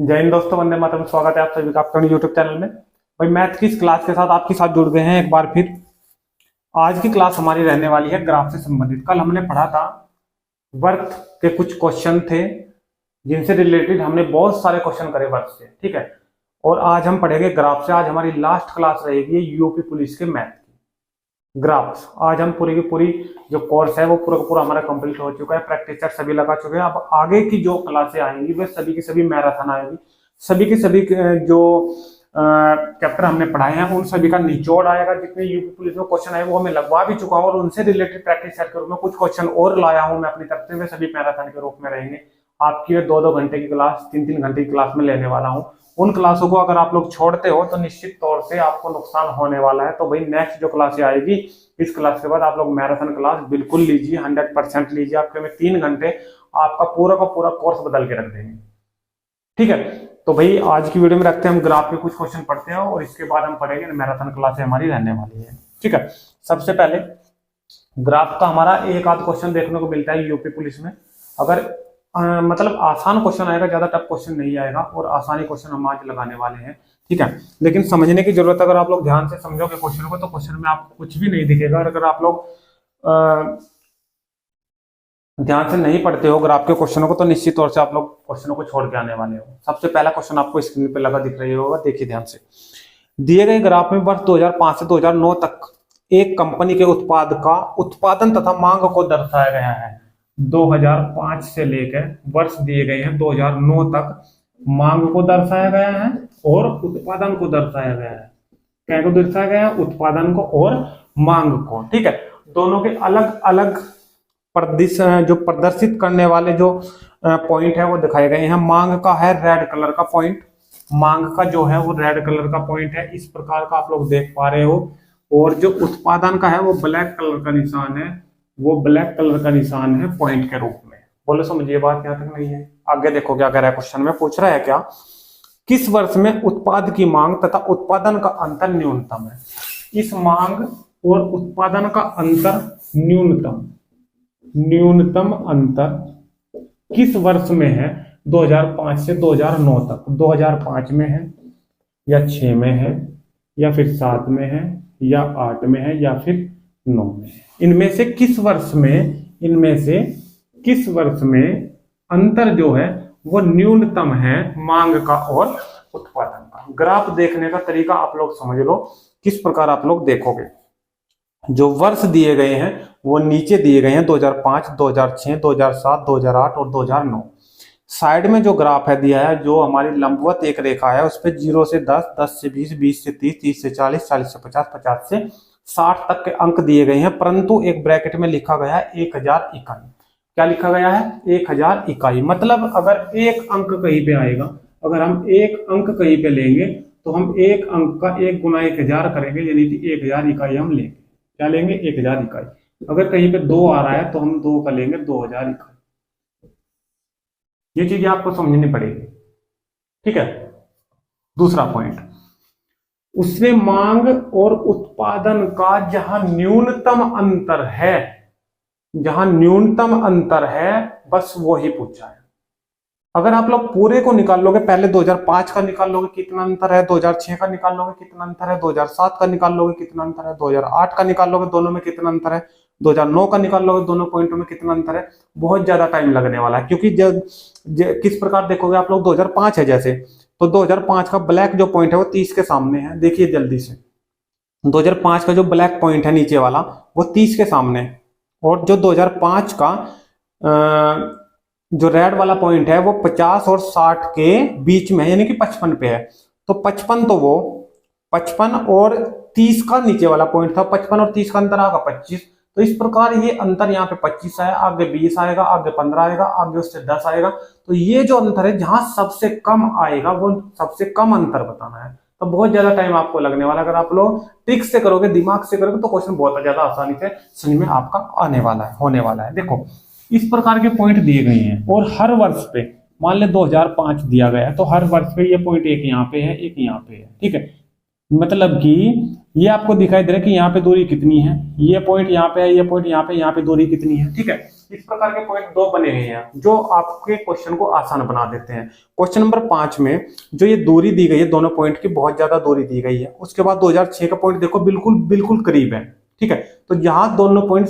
जय हिंद दोस्तों, वंदे मातरम। स्वागत है आप सभी का आपके यूट्यूब चैनल में। भाई मैथ की इस क्लास के साथ आपके साथ जुड़ गए हैं एक बार फिर। आज की क्लास हमारी रहने वाली है ग्राफ से संबंधित। कल हमने पढ़ा था वर्थ के कुछ क्वेश्चन थे जिनसे रिलेटेड हमने बहुत सारे क्वेश्चन करे वर्थ से, ठीक है। और आज हम पढ़ेंगे ग्राफ से। आज हमारी लास्ट क्लास रहेगी यूपी पुलिस के मैथ की ग्राफ्स। आज हम पूरी की पूरी जो कोर्स है वो पूरा का पूरा हमारा कंप्लीट हो चुका है। प्रैक्टिस सेट सभी लगा चुके हैं। अब आगे की जो क्लासें आएंगी वे सभी की सभी मैराथन आएगी। सभी के सभी जो चैप्टर हमने पढ़ाए हैं उन सभी का निचोड़ आएगा। जितने यूपी पुलिस में क्वेश्चन आए वो हमें लगवा भी चुका हूं और उनसे रिलेटेड प्रैक्टिस सेट के रूप में कुछ क्वेश्चन और लाया हूं मैं अपनी तरफ से। वे सभी मैराथन के रूप में रहेंगे। आपकी 2-2 घंटे की क्लास, 3-3 घंटे की क्लास में लेने वाला हूं। उन क्लासों को अगर आप लोग छोड़ते हो तो निश्चित तौर से आपको नुकसान होने वाला है। तो भाई नेक्स्ट जो क्लास आएगी, इस क्लास के बाद आप लोग मैराथन क्लास बिल्कुल लीजिए, 100% लीजिए। आपके में 3 घंटे आपका पूरा का पूरा कोर्स बदल के रख देंगे, ठीक है। तो भाई आज की वीडियो में रखते हैं हम ग्राफ के कुछ क्वेश्चन पढ़ते हैं और इसके बाद हम पढ़ेंगे मैराथन क्लास हमारी रहने वाली है, ठीक है। सबसे पहले ग्राफ का हमारा एक आध क्वेश्चन देखने को मिलता है यूपी पुलिस में। अगर मतलब आसान क्वेश्चन आएगा, ज्यादा टफ क्वेश्चन नहीं आएगा और आसानी क्वेश्चन हम आज लगाने वाले हैं, ठीक है। लेकिन समझने की जरूरत है। अगर आप लोग ध्यान से समझोगे क्वेश्चन को तो क्वेश्चन में आपको कुछ भी नहीं दिखेगा। और अगर आप लोग ध्यान से नहीं पढ़ते हो ग्राफ के क्वेश्चनों को तो निश्चित तौर से आप लोग क्वेश्चनों को छोड़ के आने वाले हो। सबसे पहला क्वेश्चन आपको स्क्रीन पे लगा दिख रही होगा, देखिए ध्यान से। दिए गए ग्राफ में वर्ष 2005 से 2009 तक एक कंपनी के उत्पाद का उत्पादन तथा मांग को दर्शाया गया है। 2005 से लेकर वर्ष दिए गए हैं 2009 तक मांग को दर्शाया गया है और उत्पादन को दर्शाया गया है। क्या को दर्शाया गया है? उत्पादन को और मांग को, ठीक है। दोनों के अलग अलग जो प्रदर्शित करने वाले जो पॉइंट है वो दिखाए गए हैं। मांग का है रेड कलर का पॉइंट, मांग का जो है वो रेड कलर का पॉइंट है, इस प्रकार का आप लोग देख पा रहे हो। और जो उत्पादन का है वो ब्लैक कलर का निशान है, वो ब्लैक कलर का निशान है पॉइंट के रूप में। बोलो समझिए बात यहाँ तक नहीं है? आगे देखो क्या कह रहा है क्वेश्चन में। पूछ रहा है क्या, किस वर्ष में उत्पाद की मांग तथा उत्पादन का अंतर न्यूनतम है? इस मांग और उत्पादन का अंतर न्यूनतम अंतर किस वर्ष में है? 2005 से 2009 तक। 2005 में है या 6 में है या फिर 7 में है या 8 में है या फिर 9 में है? इनमें से किस वर्ष में अंतर जो है वो न्यूनतम है मांग का और उत्पादन का? ग्राफ देखने का तरीका आप लोग समझ लो, किस प्रकार आप लोग देखोगे। जो वर्ष दिए गए हैं वो नीचे दिए गए हैं 2005, 2006, 2007, 2008 और 2009। साइड में जो ग्राफ है दिया है, जो हमारी लंबवत एक रेखा है उस पर 0 से 10, 10 से 20, 20 से 30, 30 से 40, 40 से 50, 50 से 60 तक के अंक दिए गए हैं। परंतु एक ब्रैकेट में लिखा गया है 1000 इकाई। क्या लिखा गया है? 1000 इकाई। मतलब अगर एक अंक कहीं पे आएगा, अगर हम एक अंक कहीं पे लेंगे तो हम एक अंक का 1 गुना 1000 करेंगे, यानी कि 1000 इकाई हम लेंगे। क्या लेंगे? 1000 इकाई। अगर कहीं पे 2 आ रहा है तो हम 2 का लेंगे 2000 इकाई। ये चीजें आपको समझनी पड़ेगी, ठीक है। दूसरा पॉइंट, उसमें मांग और उत्पादन का जहां न्यूनतम अंतर है बस वो ही पूछा है। अगर आप लोग पूरे को निकाल लोगे, पहले 2005 का निकाल लोगे कितना अंतर है, 2006 का निकाल लोगे कितना अंतर है, 2007 का निकाल लोगे कितना अंतर है, 2008 का निकाल लोगे दोनों में कितना अंतर है, 2009 का निकाल लोगे दोनों पॉइंटों में कितना अंतर है, बहुत ज्यादा टाइम लगने वाला है। क्योंकि किस प्रकार देखोगे आप लोग, 2005 है जैसे, तो 2005 का ब्लैक जो पॉइंट है वो 30 के सामने है। देखिए जल्दी से, 2005 का जो ब्लैक पॉइंट है नीचे वाला वो 30 के सामने है। और जो 2005 का जो रेड वाला पॉइंट है वो 50 और 60 के बीच में है, यानी कि 55 पे है। तो 55 तो वो 55 और 30 का नीचे वाला पॉइंट था, 55 और 30 का अंतर आएगा 25। तो इस प्रकार ये अंतर यहाँ पे 25 है, आगे 20 आएगा, आगे 15 आएगा, आगे उससे 10 आएगा। तो ये जो अंतर है जहां सबसे कम आएगा वो सबसे कम अंतर बताना है। तो बहुत ज्यादा टाइम आपको लगने वाला। अगर आप लोग ट्रिक से करोगे, दिमाग से करोगे तो क्वेश्चन बहुत ज्यादा आसानी से समझ में आपका होने वाला है। देखो इस प्रकार के पॉइंट दिए गए हैं और हर वर्ष पे, मान ले 2005 दिया गया है तो हर वर्ष पे ये पॉइंट एक यहाँ पे है, एक यहाँ पे है, ठीक है। मतलब कि ये आपको दिखाई दे रहा है कि यहाँ पे दूरी कितनी है, ये पॉइंट यहाँ पे है, ये पॉइंट यहाँ पे दूरी कितनी है। ठीक है, इस प्रकार के पॉइंट दो बने हुए हैं जो आपके क्वेश्चन को आसान बना देते हैं। क्वेश्चन नंबर 5 में जो ये दूरी दी गई है दोनों पॉइंट की, बहुत ज्यादा दूरी दी गई है। उसके बाद 2006 का पॉइंट देखो, बिल्कुल बिल्कुल करीब है। ठीक है, तो यहाँ दोनों पॉइंट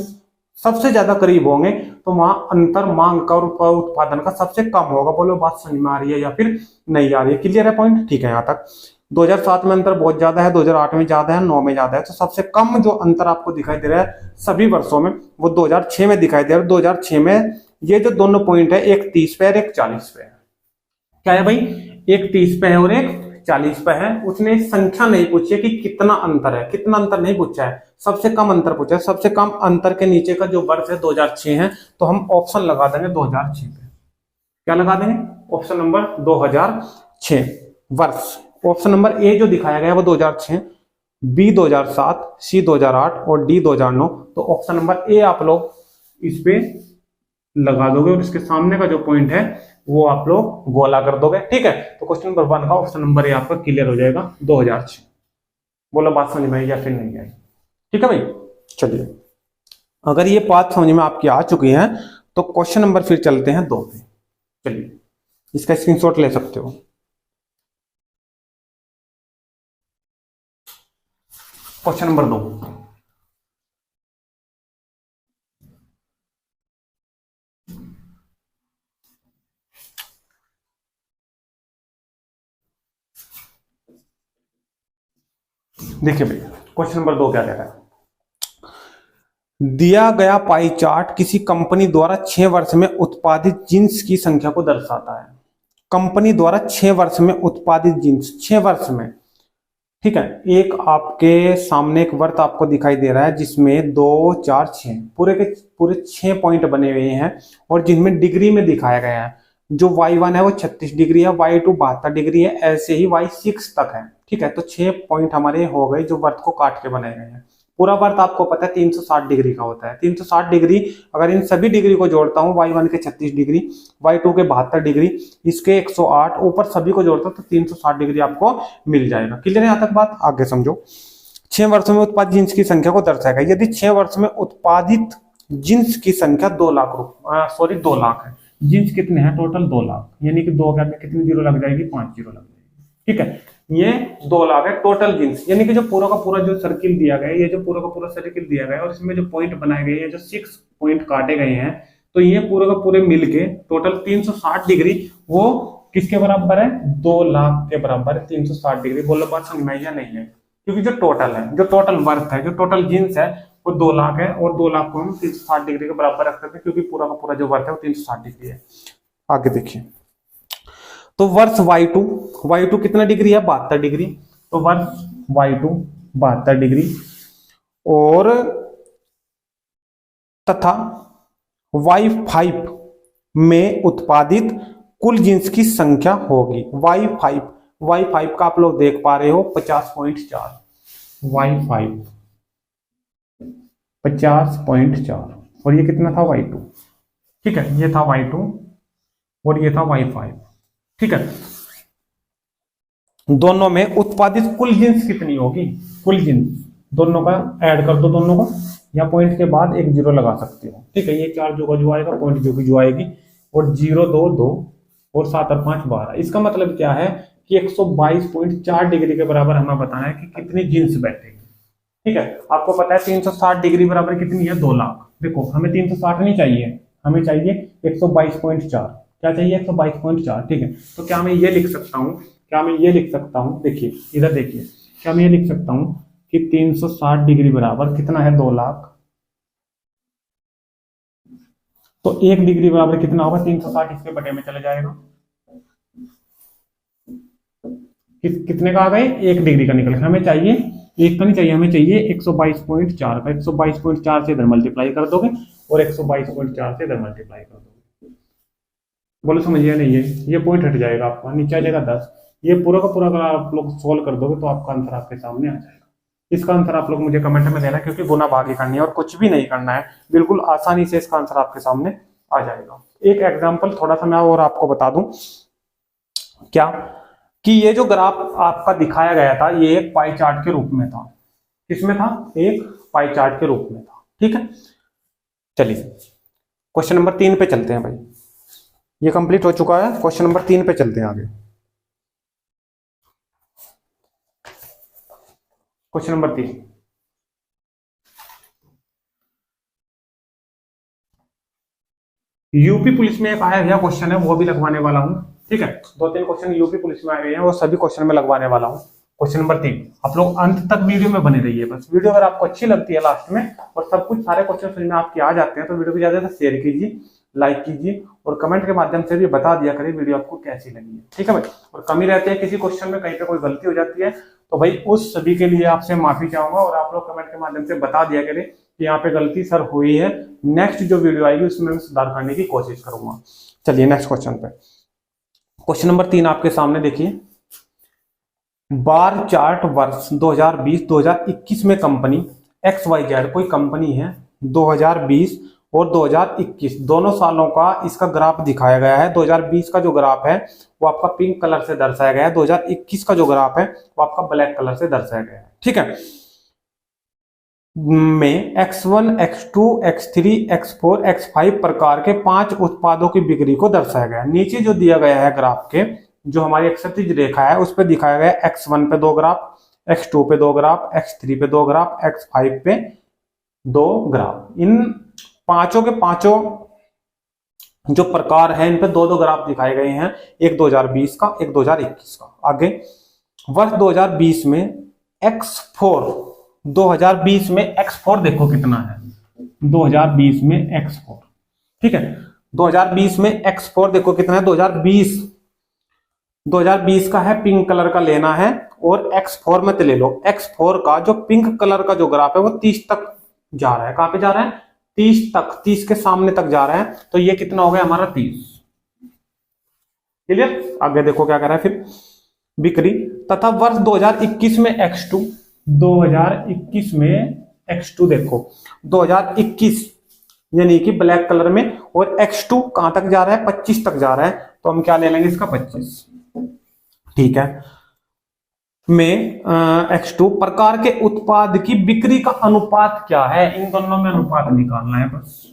सबसे ज्यादा करीब होंगे तो वहां अंतर मांग का और उत्पादन का सबसे कम होगा। बोलो बात समझ में आ रही है या फिर नहीं आ रही है? क्लियर है पॉइंट? ठीक है, यहाँ तक। 2007 में अंतर बहुत ज्यादा है, 2008 में ज्यादा है, 9 में ज्यादा है। तो सबसे कम जो अंतर आपको दिखाई दे रहा है सभी वर्षों में वो 2006 में दिखाई दे रहा है। 2006 में ये जो दोनों पॉइंट है, एक 30 पे है, एक 40 पे है। क्या है भाई? एक 30 पे है और एक 40 पे है। उसने संख्या नहीं पूछी है कि कितना अंतर है, कितना अंतर नहीं पूछा है, सबसे कम अंतर पूछा है। सबसे कम अंतर के नीचे का जो वर्ष है 2006 है, तो हम ऑप्शन लगा देंगे 2006 पे। क्या लगा देंगे? ऑप्शन नंबर 2006 वर्ष। ऑप्शन नंबर ए जो दिखाया गया है वो 2006, बी 2007, सी 2008 और डी 2009। तो ऑप्शन नंबर ए आप लोग इस पे लगा दोगे और इसके सामने का जो पॉइंट है वो आप लोग गोला कर दोगे। ठीक है, तो क्वेश्चन नंबर 1 का ऑप्शन नंबर ए आपका क्लियर हो जाएगा 2006। बोलो बात समझ में आई या फिर नहीं आई? ठीक है भाई, चलिए अगर ये बात समझ में आपकी आ चुकी है तो क्वेश्चन नंबर फिर चलते हैं 2 पे। चलिए इसका स्क्रीनशॉट ले सकते हो। क्वेश्चन नंबर 2, देखिए भैया क्वेश्चन नंबर 2 क्या कह रहा है। दिया गया पाई चार्ट किसी कंपनी द्वारा 6 वर्ष में उत्पादित जींस की संख्या को दर्शाता है। कंपनी द्वारा 6 वर्ष में उत्पादित जींस, 6 वर्ष में। ठीक है, एक आपके सामने एक वर्त आपको दिखाई दे रहा है जिसमें 2 4 6 पूरे के पूरे 6 पॉइंट बने हुए हैं और जिनमें डिग्री में दिखाया गया है। जो y1 है वो 36 डिग्री है, y2 72 डिग्री है, ऐसे ही y6 तक है। ठीक है, तो 6 पॉइंट हमारे हो गए जो वर्त को काट के बनाए गए हैं। पूरा वर्त आपको पता है 360 डिग्री का होता है। 360 डिग्री, अगर इन सभी डिग्री को जोड़ता हूँ, y1 के 36 डिग्री, y2 के 72 डिग्री, इसके 108, ऊपर सभी को जोड़ता हूँ तो 360 डिग्री आपको मिल जाएगा। क्लियर है यहाँ तक बात? आगे समझो। 6 वर्षों में उत्पादित जींस की संख्या को दर्शाएगा। यदि 6 वर्ष में उत्पादित जींस की संख्या 2 लाख है। जींस कितने हैं? टोटल 2 लाख, यानी कि 2 में कितनी जीरो लग जाएगी? 5 जीरो लग जाएगी। ठीक है, ये 2 लाख है टोटल जींस, यानी कि जो पूरा का पूरा जो सर्किल दिया गया है, ये जो पूरा का पूरा सर्किल दिया गया है और इसमें जो पॉइंट बनाए गए हैं, जो 6 पॉइंट काटे गए हैं, तो ये पूरे का पूरे मिलके टोटल 360 डिग्री वो किसके बराबर है? 2 लाख के बराबर है 360 डिग्री। बोलो बात समझ में आई या नहीं है? क्योंकि जो टोटल है, जो टोटल वर्थ है, जो टोटल जींस है वो 2 लाख है और 2 लाख को हम 360 डिग्री के बराबर रख सकते हैं क्योंकि पूरा का पूरा जो वर्थ है वो 360 डिग्री है। आगे देखिए, तो वर्ष y2 कितना डिग्री है? 72 डिग्री। तो वर्ष y2 72 डिग्री और तथा y5 में उत्पादित कुल जींस की संख्या होगी। y5 का आप लोग देख पा रहे हो 50.4, y5 50.4 और ये कितना था? y2। ठीक है, ये था y2 और ये था y5। ठीक है, दोनों में उत्पादित कुल जींस कितनी होगी? कुल जींस दोनों का ऐड कर दो, दोनों का, या पॉइंट के बाद एक जीरो लगा सकते हो। ठीक है, ये 4 जो आएगा, पॉइंट जो आएगी, और 0 2 2 और 7 और 5 12। इसका मतलब क्या है कि 122.4 डिग्री के बराबर हमें बताना है कि कितनी जींस बैठेगी। ठीक है, आपको पता है 360 डिग्री बराबर कितनी है? 2 लाख। देखो हमें 360 नहीं चाहिए, हमें चाहिए 122.4। क्या चाहिए? 122.4। ठीक है, तो क्या मैं ये लिख सकता हूँ? देखिए इधर देखिए, क्या मैं ये लिख सकता हूँ कि 360 डिग्री बराबर कितना है? 2 लाख। तो 1 डिग्री बराबर कितना होगा? 360 इसके बटे में चले जाएगा। कितने का आ गए? 1 डिग्री का निकल। हमें चाहिए 1 का नहीं चाहिए, हमें चाहिए 122.4 का। 122.4 से इधर मल्टीप्लाई कर दोगे और 122.4 से इधर मल्टीप्लाई कर दोगे। बोलो समझिए नहीं है? ये पॉइंट हट जाएगा आपका, नीचे आ जाएगा 10। ये पूरा का पूरा अगर आप लोग सोल्व कर दोगे तो आपका आंसर आपके सामने आ जाएगा। इसका आंसर आप लोग मुझे कमेंट में देना, क्योंकि गुना भागी करनी है और कुछ भी नहीं करना है, बिल्कुल आसानी से इसका आंसर आपके सामने आ जाएगा। एक एग्जाम्पल थोड़ा सा मैं और आपको बता दूं। क्या कि ये जो ग्राफ आपका दिखाया गया था ये एक पाई चार्ट के रूप में था। किसमें था? एक पाई चार्ट के रूप में था। ठीक है, चलिए क्वेश्चन नंबर 3 पे चलते हैं भाई। ये कंप्लीट हो चुका है, क्वेश्चन नंबर 3 पे चलते हैं आगे। क्वेश्चन नंबर 3, यूपी पुलिस में एक आया गया क्वेश्चन है, वो भी लगवाने वाला हूं। ठीक है, 2-3 क्वेश्चन यूपी पुलिस में आए हुए हैं, वो सभी क्वेश्चन में लगवाने वाला हूं। क्वेश्चन नंबर 3, आप लोग अंत तक वीडियो में बने रहिए। बस वीडियो अगर आपको अच्छी लगती है लास्ट में और सब कुछ सारे क्वेश्चन समझ में आपके आ जाते हैं तो वीडियो को ज्यादा से शेयर कीजिए, लाइक कीजिए और कमेंट के माध्यम से भी बता दिया करें वीडियो आपको कैसी लगी है। ठीक है भाई, और कमी रहती है किसी क्वेश्चन में, कहीं पे कोई गलती हो जाती है तो भाई उस सभी के लिए आपसे माफी चाहूंगा और आप लोग कमेंट के माध्यम से बता दिया करें कि यहाँ पे गलती सर हुई है, नेक्स्ट जो वीडियो आएगी उसमें मैं सुधार करने की कोशिश करूंगा। चलिए नेक्स्ट क्वेश्चन पे। क्वेश्चन नंबर 3 आपके सामने देखिए, बार चार्ट वर्ष 2020-2021 में कंपनी XYZ कोई कंपनी है, 2020 और 2021 दोनों सालों का इसका ग्राफ दिखाया गया है। 2020 का जो ग्राफ है वो आपका पिंक कलर से दर्शाया गया है, 2021 का जो ग्राफ है वो आपका ब्लैक कलर से दर्शाया गया है। ठीक है, में X1, X2, X3, X4, X5 प्रकार के 5 उत्पादों की बिक्री को दर्शाया गया है। नीचे जो दिया गया है ग्राफ के, जो हमारी क्षैतिज रेखा है उस पर दिखाया गया है X1 पे 2 ग्राफ, X2 पे 2 ग्राफ, X3 पे 2 ग्राफ, X5 पे 2 ग्राफ। इन पांचों के पांचों जो प्रकार है इन पे 2-2 ग्राफ दिखाए गए हैं, एक 2020 का, एक 2021 का। आगे वर्ष 2020 में X4, 2020 में X4 देखो कितना है, 2020 में X4। ठीक है, 2020 में X4 देखो कितना है, 2020 का है, पिंक कलर का लेना है और X4 में ले लो। X4 का जो पिंक कलर का जो ग्राफ है वो 30 तक जा रहा है। कहां पे जा रहा है? 30 तक, 30 के सामने तक जा रहा है। तो ये कितना हो गया हमारा? 30। क्लियर? आगे देखो क्या कर रहा है फिर, बिक्री तथा वर्ष 2021 में X2, 2021 में X2 देखो 2021 यानी कि ब्लैक कलर में, और X2 कहां तक जा रहा है? 25 तक जा रहा है। तो हम क्या ले लेंगे इसका? 25। ठीक है, में X2 प्रकार के उत्पाद की बिक्री का अनुपात क्या है? इन दोनों में अनुपात निकालना है बस।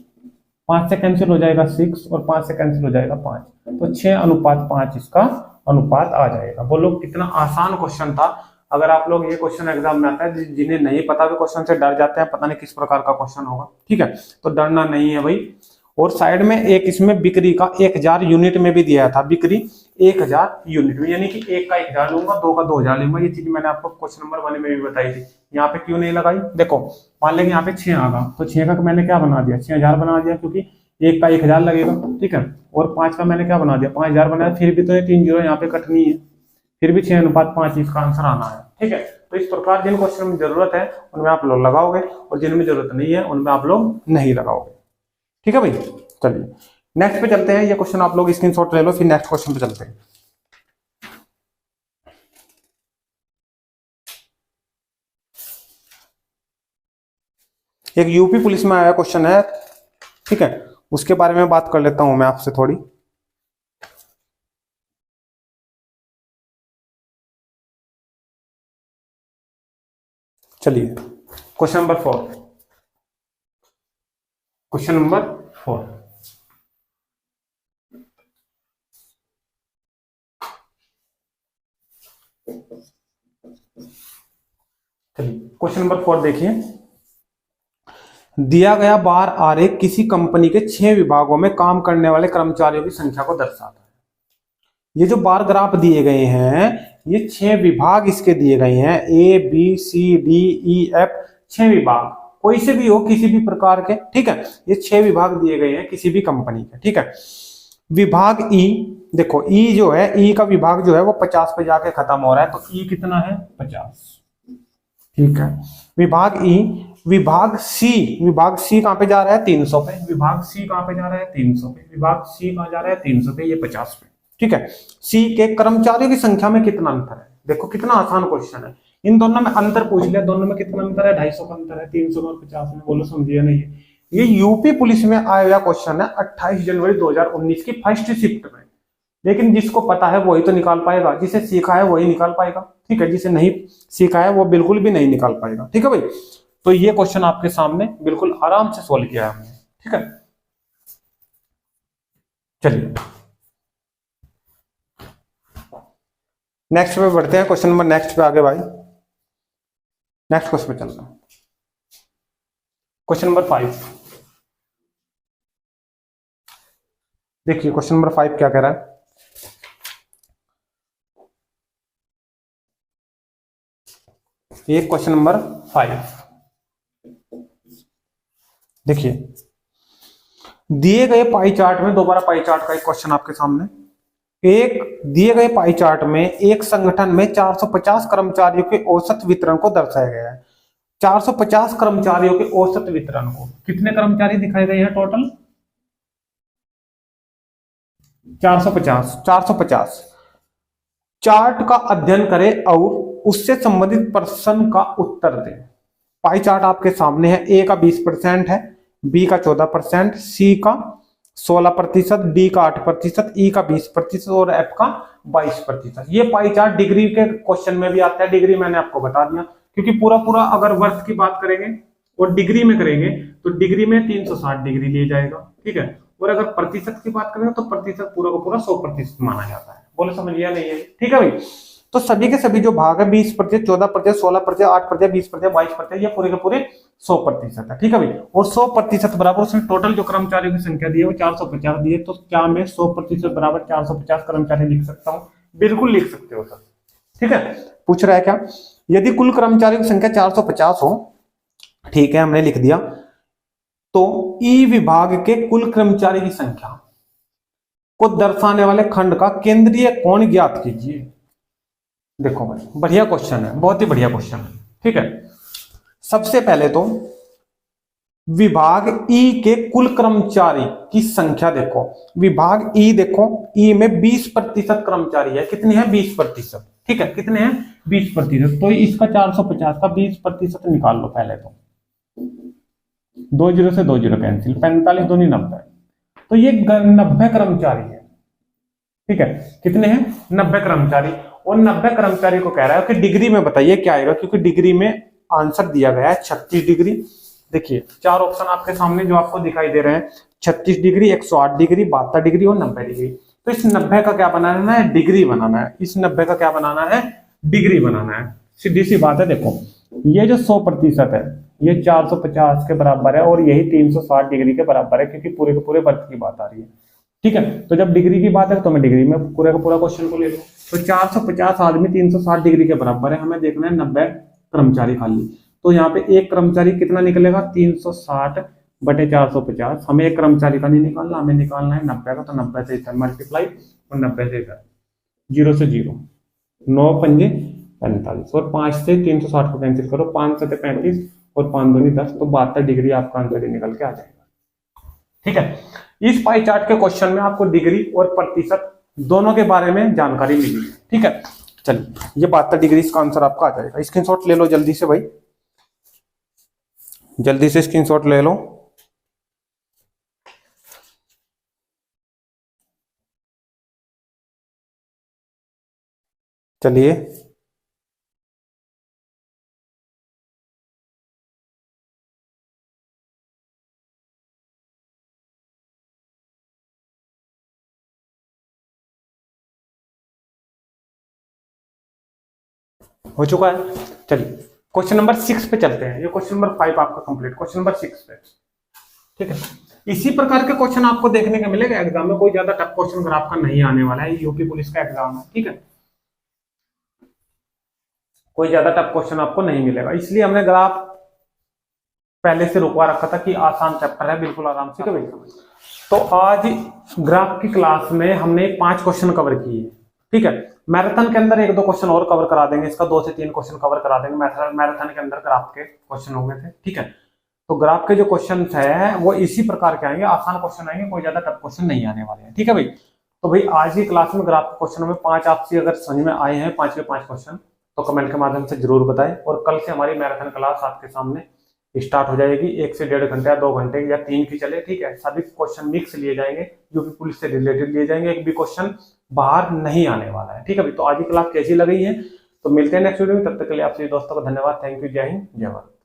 5 से कैंसिल हो जाएगा 6 और 5 से कैंसिल हो जाएगा 5, तो 6:5 इसका अनुपात आ जाएगा। बोलो कितना आसान क्वेश्चन था। अगर आप लोग ये क्वेश्चन एग्जाम में आता है, जिन्हें नहीं पता भी क्वेश्चन से डर जाते हैं, पता नहीं किस प्रकार का क्वेश्चन होगा। ठीक है, तो डरना नहीं है भाई। और साइड में एक इसमें बिक्री का 1000 यूनिट में भी दिया था, बिक्री 1000 यूनिट में, यानी कि 1 का 1000 लूंगा, 2 का 2000 लूंगा। ये चीज मैंने आपको क्वेश्चन नंबर 1 में भी बताई थी। यहाँ पे क्यों नहीं लगाई? देखो मान लेंगे यहाँ पे 6 आ गया, तो 6 का मैंने क्या बना दिया? 6000 बना दिया, क्योंकि 1 का 1000 लगेगा। ठीक है, और 5 का मैंने क्या बना दिया? 5000 बनाया। फिर भी तो ये 3 जीरो यहाँ पे कटनी है, फिर भी 6:5 इसका आंसर आना है। ठीक है, तो इस प्रकार जिन क्वेश्चन में जरूरत है उनमें आप लोग लगाओगे और जिनमें जरूरत नहीं है उनमें आप लोग नहीं लगाओगे। ठीक है भाई, चलिए नेक्स्ट पे चलते हैं। ये क्वेश्चन आप लोग स्क्रीनशॉट ले लो, फिर नेक्स्ट क्वेश्चन पे चलते हैं। एक यूपी पुलिस में आया क्वेश्चन है, ठीक है, उसके बारे में बात कर लेता हूं मैं आपसे थोड़ी। चलिए क्वेश्चन नंबर 4, क्वेश्चन नंबर 4, चलिए क्वेश्चन नंबर 4 देखिए। दिया गया बार आरेख किसी कंपनी के 6 विभागों में काम करने वाले कर्मचारियों की संख्या को दर्शाता है। ये जो बार ग्राफ दिए गए हैं, ये 6 विभाग इसके दिए गए हैं, ABCDEF, 6 विभाग, कोई से भी हो, किसी भी प्रकार के। ठीक है, ये 6 विभाग दिए गए हैं किसी भी कंपनी के। ठीक है, विभाग ई देखो, ई जो है, ई का विभाग जो है वो 50 पे जाके खत्म हो रहा है, तो ई कितना है? 50। ठीक है, विभाग ई। विभाग सी कहां पे जा रहा है? 300 पे। विभाग सी कहां पे जा रहा है? 300 पे। विभाग सी कहां जा रहा है? 300 पे, ये 50 पे। ठीक है, सी के कर्मचारियों की संख्या में कितना अंतर है? देखो कितना आसान क्वेश्चन है। इन दोनों में अंतर पूछ लिया, दोनों में कितना अंतर है? 250 का अंतर है, 300 और 50 में। बोलो समझिए नहीं? ये यूपी पुलिस में आया हुआ क्वेश्चन है 28 जनवरी 2019 की फर्स्ट शिफ्ट में। लेकिन जिसको पता है वही तो निकाल पाएगा, जिसे सीखा है वही निकाल पाएगा, ठीक है। जिसे नहीं सीखा है वो बिल्कुल भी नहीं निकाल पाएगा, ठीक है भाई। तो ये क्वेश्चन आपके सामने बिल्कुल आराम से सोल्व किया है हमने, ठीक है। चलिए नेक्स्ट पे बढ़ते हैं, क्वेश्चन नंबर नेक्स्ट पे आगे भाई, नेक्स्ट क्वेश्चन पे चलते हैं। क्वेश्चन नंबर 5 देखिए, क्वेश्चन नंबर 5 क्या कह रहा है। ये क्वेश्चन नंबर 5 देखिए, दिए गए पाई चार्ट में, दोबारा पाई चार्ट का एक क्वेश्चन आपके सामने। एक दिए गए पाई चार्ट में एक संगठन में 450 कर्मचारियों के औसत वितरण को दर्शाया गया है। 450 कर्मचारियों के औसत वितरण को, कितने कर्मचारी दिखाए गए हैं टोटल? 450 चार्ट का अध्ययन करें और उससे संबंधित प्रश्न का उत्तर दें। पाई चार्ट आपके सामने है। ए का 20% है, बी का 14%, सी का 16%, डी का 8%, ई का 20% और एफ का 22%। ये पाई चार्ट डिग्री के क्वेश्चन में भी आता है। डिग्री मैंने आपको बता दिया, क्योंकि पूरा अगर वर्ष की बात करेंगे और डिग्री में करेंगे तो डिग्री में 360 डिग्री लिया जाएगा, ठीक है। और अगर प्रतिशत की बात करें तो प्रतिशत पूरा का पूरा 100% माना जाता है। बोले समझ लिया नहीं है, ठीक है भाई। तो सभी के सभी जो भाग है 20%, 14%, 16%, 8%, 20%, 22%, ये पूरे के पूरे 100% है, ठीक है भाई। और 100% बराबर उसमें टोटल जो कर्मचारियों की संख्या दी है वो 450 दी है। तो क्या मैं 100% बराबर 450 कर्मचारी लिख सकता हूँ? बिल्कुल लिख सकते हो सर, ठीक है। पूछ रहा है क्या, यदि कुल कर्मचारियों की संख्या 450 हो, ठीक है, हमने लिख दिया, तो ई विभाग के कुल कर्मचारी की संख्या को दर्शाने वाले खंड का केंद्रीय कोण ज्ञात कीजिए। देखो भाई, बढ़िया क्वेश्चन है, बहुत ही बढ़िया क्वेश्चन है, ठीक है। सबसे पहले तो विभाग ई के कुल कर्मचारी की संख्या देखो। विभाग ई देखो, ई में 20% कर्मचारी है। कितने हैं? 20%, ठीक है। कितने हैं? 20%। तो इसका 450 का 20% निकाल लो पहले तो। 2 0 से 2 0 कैंसिल, 45 दूनी 90, तो ये 90 कर्मचारी है, ठीक है। कितने हैं? 90 कर्मचारी। और 90 कर्मचारी को कह रहा है कि डिग्री में बताइए क्या आएगा, क्योंकि डिग्री में आंसर दिया गया है 36 डिग्री। देखिए 4 ऑप्शन आपके सामने जो आपको दिखाई दे रहे हैं, 36 डिग्री, 108 डिग्री, 72 डिग्री और 90 डिग्री। तो इस 90 का क्या बनाना है? डिग्री बनाना है। इस 90 का क्या बनाना है? डिग्री बनाना है। सीधी सी बात है। देखो ये जो 100% है ये 450 के बराबर है और यही 360 डिग्री के बराबर है, क्योंकि पूरे के पूरे वर्ग की बात आ रही है, ठीक है। तो जब डिग्री की बात है तो मैं डिग्री में पूरे का पूरा क्वेश्चन को ले लूं। तो 450 आदमी 360 डिग्री के बराबर है। हमें देखना है 90 कर्मचारी खाली। तो यहाँ पे एक कर्मचारी कितना निकलेगा? 360 बटे 450। हमें एक कर्मचारी का नहीं निकालना, हमें निकालना है 90 का। तो 90 से इधर मल्टीप्लाई और 90 से इधर, 0 से 0, 9 पंजे 45 और 5 से 360 को कैंसिल करो, 5 से 35 और 5 दूनी 10, तो 72 डिग्री आपका आंसर ही निकल के आ जाएगा, ठीक है। इस पाई चार्ट के क्वेश्चन में आपको डिग्री और प्रतिशत दोनों के बारे में जानकारी मिली है, ठीक है। चलिए ये 72 डिग्री इसका आंसर आपका आ जाएगा। स्क्रीनशॉट ले लो जल्दी से भाई, जल्दी से स्क्रीनशॉट ले लो। चलिए हो चुका है। चलिए क्वेश्चन नंबर 6 पे चलते हैं। ये क्वेश्चन नंबर 5 आपका कंप्लीट, क्वेश्चन नंबर 6 पे, ठीक है। इसी प्रकार के क्वेश्चन आपको देखने को मिलेगा एग्जाम में। कोई ज्यादा टफ क्वेश्चन ग्राफ का नहीं आने वाला है, यूपी पुलिस का एग्जाम है, ठीक है। कोई ज्यादा टफ क्वेश्चन आपको नहीं मिलेगा, इसलिए हमने ग्राफ पहले से रुकवा रखा था कि आसान चैप्टर है, बिल्कुल आराम से करेंगे। तो आज ग्राफ की क्लास में हमने 5 क्वेश्चन कवर किए, ठीक है। मैराथन के अंदर 1-2 क्वेश्चन और कवर करा देंगे, इसका 2 से 3 क्वेश्चन कवर करा देंगे। मैराथन के अंदर ग्राफ के क्वेश्चन होंगे थे, ठीक है। तो ग्राफ के जो क्वेश्चन है वो इसी प्रकार के आएंगे, आसान क्वेश्चन आएंगे, कोई ज्यादा टफ क्वेश्चन नहीं आने वाले हैं, ठीक है भाई। तो भाई आज की क्लास में ग्राफ के क्वेश्चनों में 5 आपसे अगर समझ में आए हैं 5 के 5 क्वेश्चन, तो कमेंट के माध्यम से जरूर बताएं। और कल से हमारी मैराथन क्लास आपके सामने स्टार्ट हो जाएगी। 1 से 1.5 घंटे या 2 घंटे या 3 की चले, ठीक है। सभी क्वेश्चन मिक्स लिए जाएंगे, यूपी पुलिस से रिलेटेड लिए जाएंगे, एक भी क्वेश्चन बाहर नहीं आने वाला है, ठीक है। तो आज की क्लास कैसी लगी है, तो मिलते हैं नेक्स्ट वीडियो में। तब तक के लिए आप सभी दोस्तों को धन्यवाद। Thank you. जय हिंद, जय भारत।